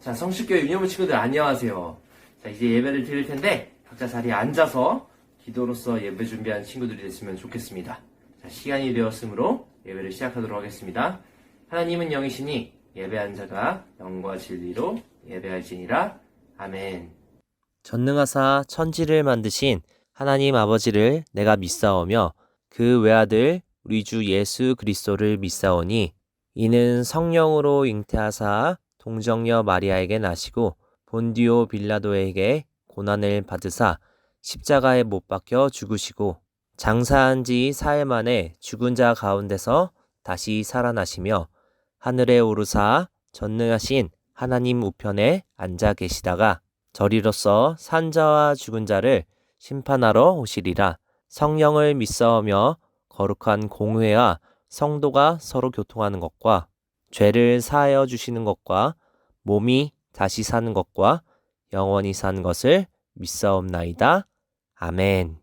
자, 성실교회 유년부 친구들 안녕하세요. 자, 이제 예배를 드릴 텐데 각자 자리에 앉아서 기도로서 예배 준비한 친구들이 됐으면 좋겠습니다. 자, 시간이 되었으므로 예배를 시작하도록 하겠습니다. 하나님은 영이시니 예배한 자가 영과 진리로 예배할지니라. 아멘. 전능하사 천지를 만드신 하나님 아버지를 내가 믿사오며 그 외아들 우리 주 예수 그리스도를 믿사오니 이는 성령으로 잉태하사 동정녀 마리아에게 나시고 본디오 빌라도에게 고난을 받으사 십자가에 못 박혀 죽으시고 장사한 지 사흘 만에 죽은 자 가운데서 다시 살아나시며 하늘에 오르사 전능하신 하나님 우편에 앉아 계시다가 저리로서 산자와 죽은 자를 심판하러 오시리라. 성령을 믿사오며 거룩한 공회와 성도가 서로 교통하는 것과 죄를 사하여 주시는 것과 몸이 다시 사는 것과 영원히 사는 것을 믿사옵나이다. 아멘.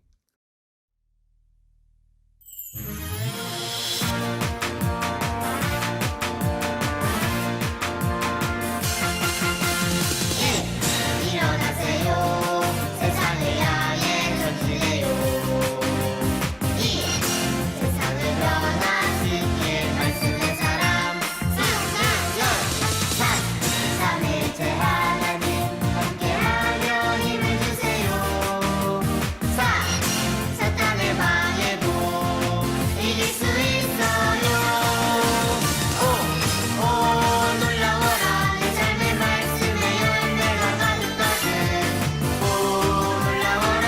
일어나세요. 세상을 향해 전진해요. 이 세상을 변화시킬 말씀의 사람 승낙연 3일째 하나님 함께하며 힘을 주세요. 사탄의 방해도 이길 수 있어요. 오 놀라워라. 내 삶의 말씀에 열매가 가득가득. 오 놀라워라.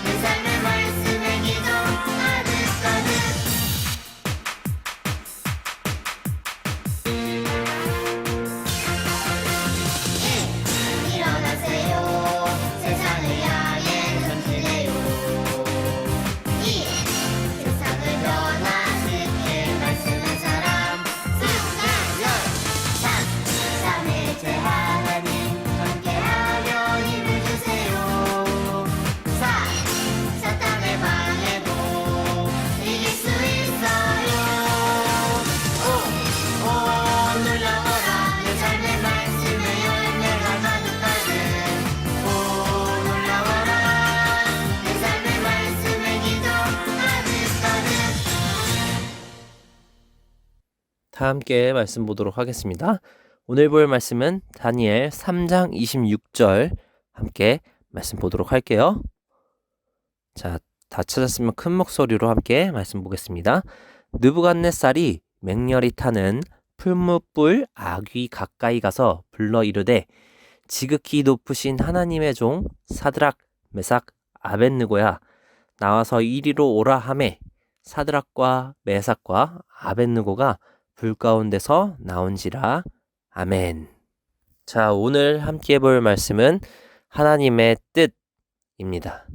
내 삶의 말씀에 기적 가득가득. 일어나세요. 세상을 향해 전진해요. 이 세상을 변화시킬 말씀의 사람 승낙연 3일째 하나님 함께하며 힘을 주세요. 사탄의 방해도 이길 수 있어요. 오 놀라워라. 내 삶의 말씀에 열매가 가득가득. 오 놀라워라. 내 삶의 말씀에 기적 가득가득. 다 함께 말씀 보도록 하겠습니다. 오늘 볼 말씀은 다니엘 3장 26절 함께 말씀 보도록 할게요. 자, 다 찾았으면 큰 목소리로 함께 말씀 보겠습니다. 느부갓네살이 맹렬히 타는 풀무불 아귀 가까이 가서 불러 이르되 지극히 높으신 하나님의 종 사드락 메삭 아벳느고야 나와서 이리로 오라 하매 사드락과 메삭과 아벳느고가 불 가운데서 나온지라. 아멘. 자, 오늘 함께 볼 말씀은 하나님의 뜻입니다.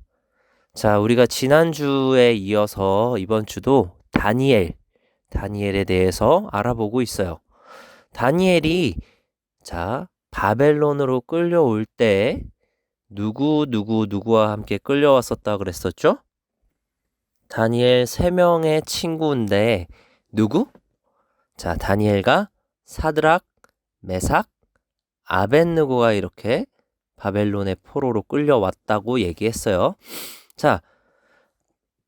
자, 우리가 지난주에 이어서 이번 주도 다니엘에 대해서 알아보고 있어요. 다니엘이 바벨론으로 끌려올 때 누구와 함께 끌려왔었다 그랬었죠? 다니엘 3명의 친구인데 누구? 자, 다니엘과 사드락, 메삭, 아벳느고가 이렇게 바벨론의 포로로 끌려왔다고 얘기했어요. 자,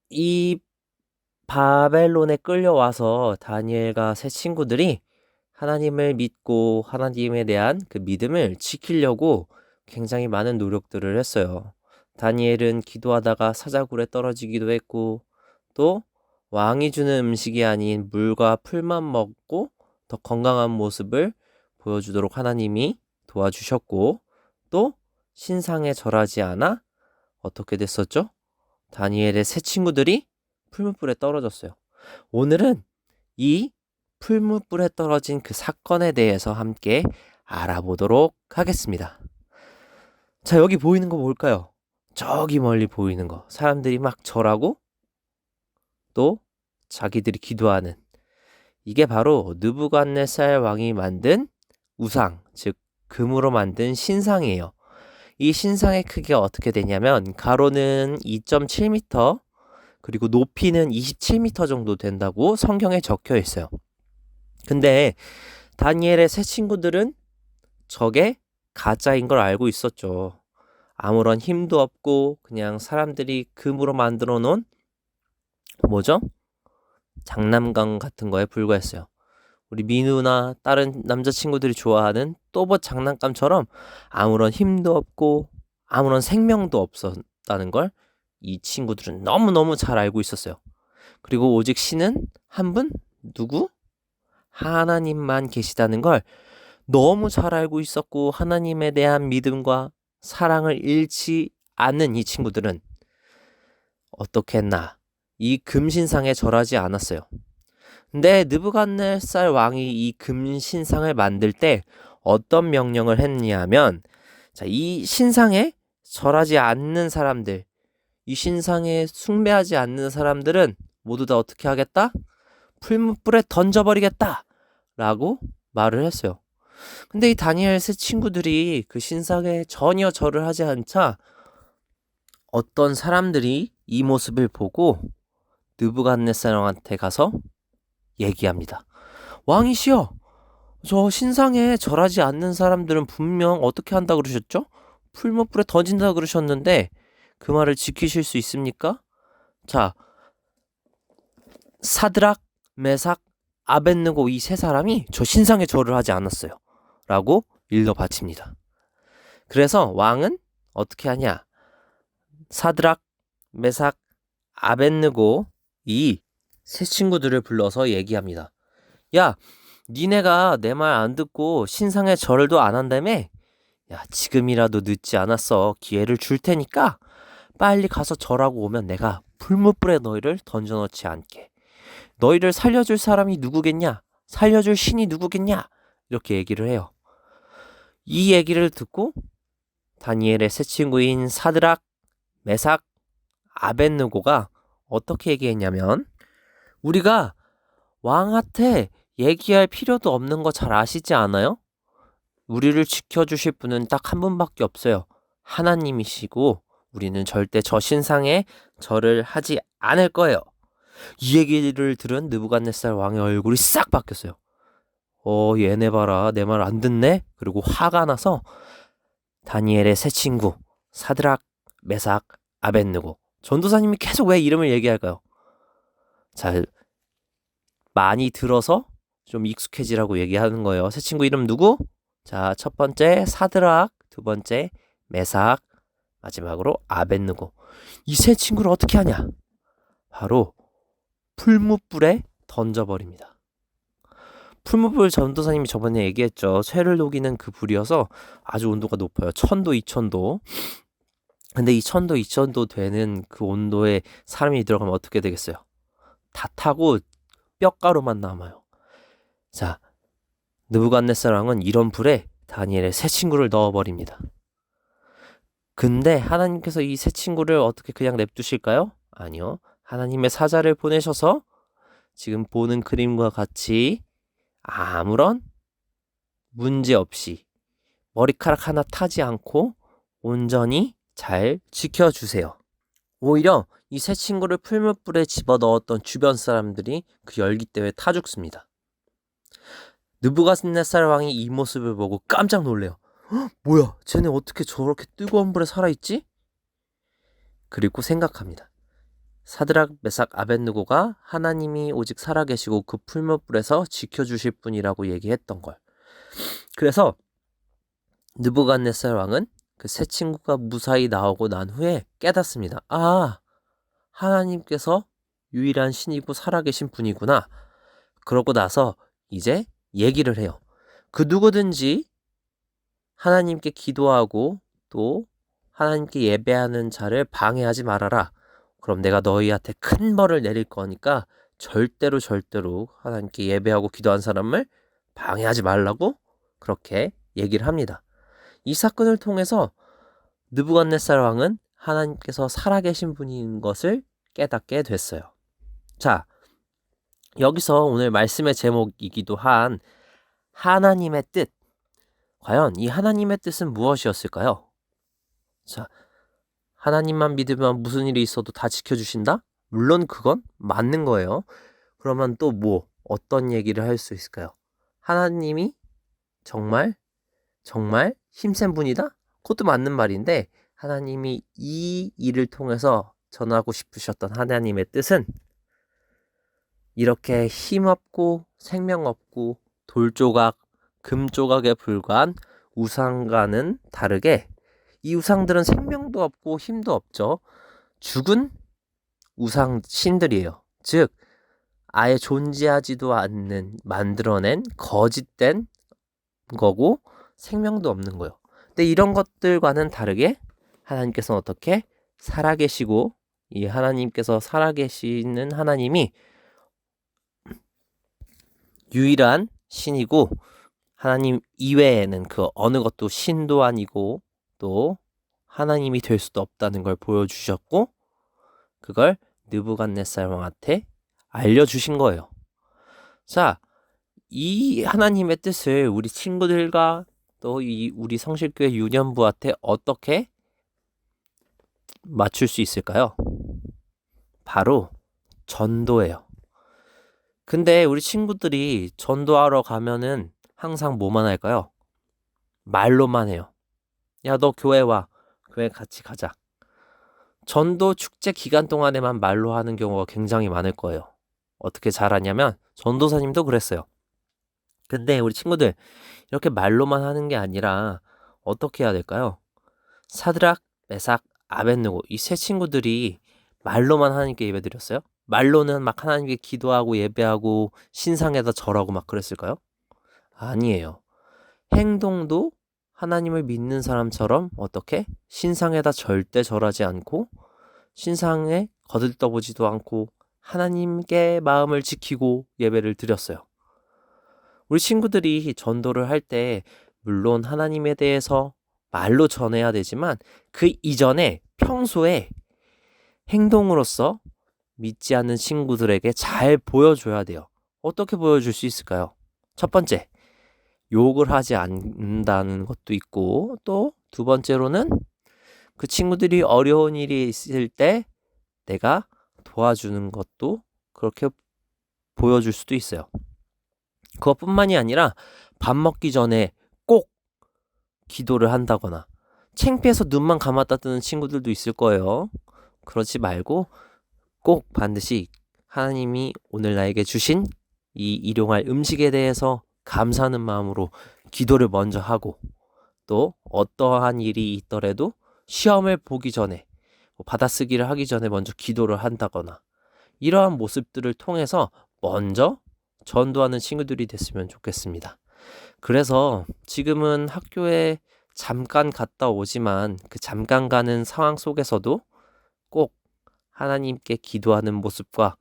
이 바벨론에 끌려와서 다니엘과 세 친구들이 하나님을 믿고 하나님에 대한 그 믿음을 지키려고 굉장히 많은 노력들을 했어요. 다니엘은 기도하다가 사자굴에 떨어지기도 했고 또 왕이 주는 음식이 아닌 물과 풀만 먹고 더 건강한 모습을 보여주도록 하나님이 도와주셨고 또 신상에 절하지 않아 어떻게 됐었죠? 다니엘의 세 친구들이 풀무불에 떨어졌어요. 오늘은 이 풀무불에 떨어진 그 사건에 대해서 함께 알아보도록 하겠습니다. 자, 여기 보이는 거 뭘까요? 저기 멀리 보이는 거. 사람들이 막 절하고 또 자기들이 기도하는 이게 바로 느부갓네살 왕이 만든 우상, 즉 금으로 만든 신상이에요. 이 신상의 크기가 어떻게 되냐면 가로는 2.7m 그리고 높이는 27m 정도 된다고 성경에 적혀 있어요. 근데 다니엘의 세 친구들은 저게 가짜인 걸 알고 있었죠. 아무런 힘도 없고 그냥 사람들이 금으로 만들어 놓은 뭐죠? 장난감 같은 거에 불과했어요. 우리 민우나 다른 남자친구들이 좋아하는 또봇 장난감처럼 아무런 힘도 없고 아무런 생명도 없었다는 걸 이 친구들은 너무너무 잘 알고 있었어요. 그리고 오직 신은 한 분? 누구? 하나님만 계시다는 걸 너무 잘 알고 있었고 하나님에 대한 믿음과 사랑을 잃지 않는 이 친구들은 어떻게 했나? 이 금신상에 절하지 않았어요. 근데 느부갓네살 왕이 이 금신상을 만들 때 어떤 명령을 했냐면 자, 이 신상에 절하지 않는 사람들, 이 신상에 숭배하지 않는 사람들은 모두 다 어떻게 하겠다? 풀무불에 던져버리겠다! 라고 말을 했어요. 근데 이 다니엘 세 친구들이 그 신상에 전혀 절을 하지 않자 어떤 사람들이 이 모습을 보고 느부갓네살 왕한테 가서 얘기합니다. 왕이시여, 저 신상에 절하지 않는 사람들은 분명 어떻게 한다 그러셨죠? 풀무불에 던진다 그러셨는데 그 말을 지키실 수 있습니까? 자, 사드락, 메삭, 아벳느고 이 세 사람이 저 신상에 절을 하지 않았어요. 라고 일러 바칩니다. 그래서 왕은 어떻게 하냐? 사드락, 메삭, 아벳느고 이 세 친구들을 불러서 얘기합니다. 야, 니네가 내 말 안 듣고 신상에 절도 안 한다며? 야, 지금이라도 늦지 않았어. 기회를 줄 테니까 빨리 가서 절하고 오면 내가 풀무불에 너희를 던져넣지 않게. 너희를 살려줄 사람이 누구겠냐? 살려줄 신이 누구겠냐? 이렇게 얘기를 해요. 이 얘기를 듣고 다니엘의 세 친구인 사드락, 메삭, 아벳느고가 어떻게 얘기했냐면 우리가 왕한테 얘기할 필요도 없는 거 잘 아시지 않아요? 우리를 지켜주실 분은 딱 한 분밖에 없어요. 하나님이시고 우리는 절대 저 신상에 절을 하지 않을 거예요. 이 얘기를 들은 느부갓네살 왕의 얼굴이 싹 바뀌었어요. 얘네 봐라, 내 말 안 듣네? 그리고 화가 나서 다니엘의 세 친구 사드락, 메삭, 아벳느고 전도사님이 계속 왜 이름을 얘기할까요? 자, 많이 들어서 좀 익숙해지라고 얘기하는 거예요. 세 친구 이름 누구? 자, 첫 번째 사드락, 두 번째 메삭, 마지막으로 아벳느고. 이 세 친구를 어떻게 하냐? 바로 풀무불에 던져버립니다. 풀무불 전도사님이 저번에 얘기했죠. 쇠를 녹이는 그 불이어서 아주 온도가 높아요. 1000도, 2000도. 근데 이 1000도, 2000도 되는 그 온도에 사람이 들어가면 어떻게 되겠어요? 다 타고 뼈가루만 남아요. 자, 느부갓네살 왕은 이런 불에 다니엘의 세 친구를 넣어버립니다. 근데 하나님께서 이 세 친구를 어떻게 그냥 냅두실까요? 아니요. 하나님의 사자를 보내셔서 지금 보는 그림과 같이 아무런 문제 없이 머리카락 하나 타지 않고 온전히 잘 지켜주세요. 오히려 이 세 친구를 풀무불에 집어넣었던 주변 사람들이 그 열기 때문에 타 죽습니다. 느부갓네살 왕이 이 모습을 보고 깜짝 놀래요. 뭐야, 쟤네 어떻게 저렇게 뜨거운 불에 살아있지? 그리고 생각합니다. 사드락, 메삭, 아벳느고가 하나님이 오직 살아계시고 그 풀무불에서 지켜주실 분이라고 얘기했던 걸. 그래서 느부갓네살 왕은 그 세 친구가 무사히 나오고 난 후에 깨닫습니다. 하나님께서 유일한 신이고 살아계신 분이구나. 그러고 나서 이제 얘기를 해요. 그 누구든지 하나님께 기도하고 또 하나님께 예배하는 자를 방해하지 말아라. 그럼 내가 너희한테 큰 벌을 내릴 거니까 절대로 하나님께 예배하고 기도한 사람을 방해하지 말라고 그렇게 얘기를 합니다. 이 사건을 통해서 느부갓네살 왕은 하나님께서 살아계신 분인 것을 깨닫게 됐어요. 자, 여기서 오늘 말씀의 제목이기도 한 하나님의 뜻. 과연 이 하나님의 뜻은 무엇이었을까요? 자, 하나님만 믿으면 무슨 일이 있어도 다 지켜주신다? 물론 그건 맞는 거예요. 그러면 또 어떤 얘기를 할 수 있을까요? 하나님이 정말 정말 힘센 분이다? 그것도 맞는 말인데 하나님이 이 일을 통해서 전하고 싶으셨던 하나님의 뜻은 이렇게 힘없고 생명 없고 돌조각, 금조각에 불과한 우상과는 다르게 이 우상들은 생명도 없고 힘도 없죠. 죽은 우상 신들이에요. 즉 아예 존재하지도 않는 만들어낸 거짓된 거고 생명도 없는 거예요. 근데 이런 것들과는 다르게 하나님께서는 어떻게 살아계시고 이 하나님께서 살아계시는 하나님이 유일한 신이고 하나님 이외에는 그 어느 것도 신도 아니고 또 하나님이 될 수도 없다는 걸 보여주셨고 그걸 느부갓네살 왕한테 알려주신 거예요. 자, 이 하나님의 뜻을 우리 친구들과 또 이 우리 성실교회 유년부한테 어떻게 맞출 수 있을까요? 바로 전도예요. 근데 우리 친구들이 전도하러 가면은 항상 뭐만 할까요? 말로만 해요. 야, 너 교회 와. 교회 같이 가자. 전도 축제 기간 동안에만 말로 하는 경우가 굉장히 많을 거예요. 어떻게 잘하냐면 전도사님도 그랬어요. 근데 우리 친구들 이렇게 말로만 하는 게 아니라 어떻게 해야 될까요? 사드락, 메삭, 아벳느고 이 세 친구들이 말로만 하나님께 예배드렸어요? 말로는 막 하나님께 기도하고 예배하고 신상에다 절하고 막 그랬을까요? 아니에요. 행동도 하나님을 믿는 사람처럼 어떻게? 신상에다 절대 절하지 않고 신상에 거들떠보지도 않고 하나님께 마음을 지키고 예배를 드렸어요. 우리 친구들이 전도를 할 때 물론 하나님에 대해서 말로 전해야 되지만 그 이전에 평소에 행동으로서 믿지 않는 친구들에게 잘 보여줘야 돼요. 어떻게 보여줄 수 있을까요? 첫 번째, 욕을 하지 않는다는 것도 있고 또 두 번째로는 그 친구들이 어려운 일이 있을 때 내가 도와주는 것도 그렇게 보여줄 수도 있어요. 그것뿐만이 아니라 밥 먹기 전에 꼭 기도를 한다거나 창피해서 눈만 감았다 뜨는 친구들도 있을 거예요. 그러지 말고 꼭 반드시 하나님이 오늘 나에게 주신 이 일용할 음식에 대해서 감사하는 마음으로 기도를 먼저 하고 또 어떠한 일이 있더라도 시험을 보기 전에 받아쓰기를 하기 전에 먼저 기도를 한다거나 이러한 모습들을 통해서 먼저 전도하는 친구들이 됐으면 좋겠습니다. 그래서 지금은 학교에 잠깐 갔다 오지만 그 잠깐 가는 상황 속에서도 꼭 하나님께 기도하는 모습과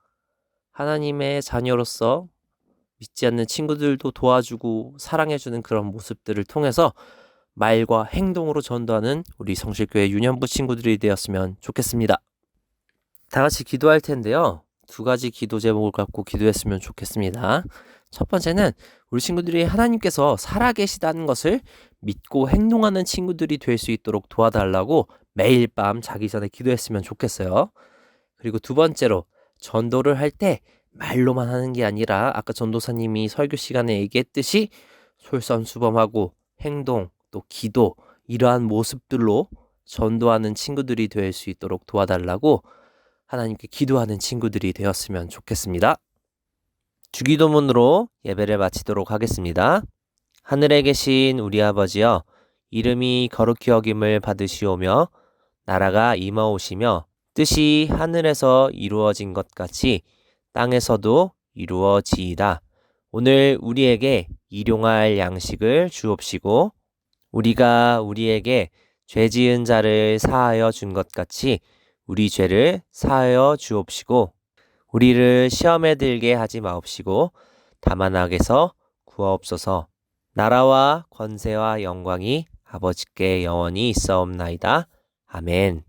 하나님의 자녀로서 믿지 않는 친구들도 도와주고 사랑해주는 그런 모습들을 통해서 말과 행동으로 전도하는 우리 성실교회 유년부 친구들이 되었으면 좋겠습니다. 다 같이 기도할 텐데요. 두 가지 기도 제목을 갖고 기도했으면 좋겠습니다. 첫 번째는 우리 친구들이 하나님께서 살아계시다는 것을 믿고 행동하는 친구들이 될 수 있도록 도와달라고 매일 밤 자기 전에 기도했으면 좋겠어요. 그리고 두 번째로 전도를 할 때 말로만 하는 게 아니라 아까 전도사님이 설교 시간에 얘기했듯이 솔선수범하고 행동 또 기도 이러한 모습들로 전도하는 친구들이 될 수 있도록 도와달라고 하나님께 기도하는 친구들이 되었으면 좋겠습니다. 주기도문으로 예배를 마치도록 하겠습니다. 하늘에 계신 우리 아버지여, 이름이 거룩히 여김을 받으시오며 나라가 임하오시며 뜻이 하늘에서 이루어진 것 같이 땅에서도 이루어지이다. 오늘 우리에게 일용할 양식을 주옵시고 우리가 우리에게 죄 지은 자를 사하여 준 것 같이 우리 죄를 사하여 주옵시고 우리를 시험에 들게 하지 마옵시고 다만 악에서 구하옵소서. 나라와 권세와 영광이 아버지께 영원히 있사옵나이다. 아멘.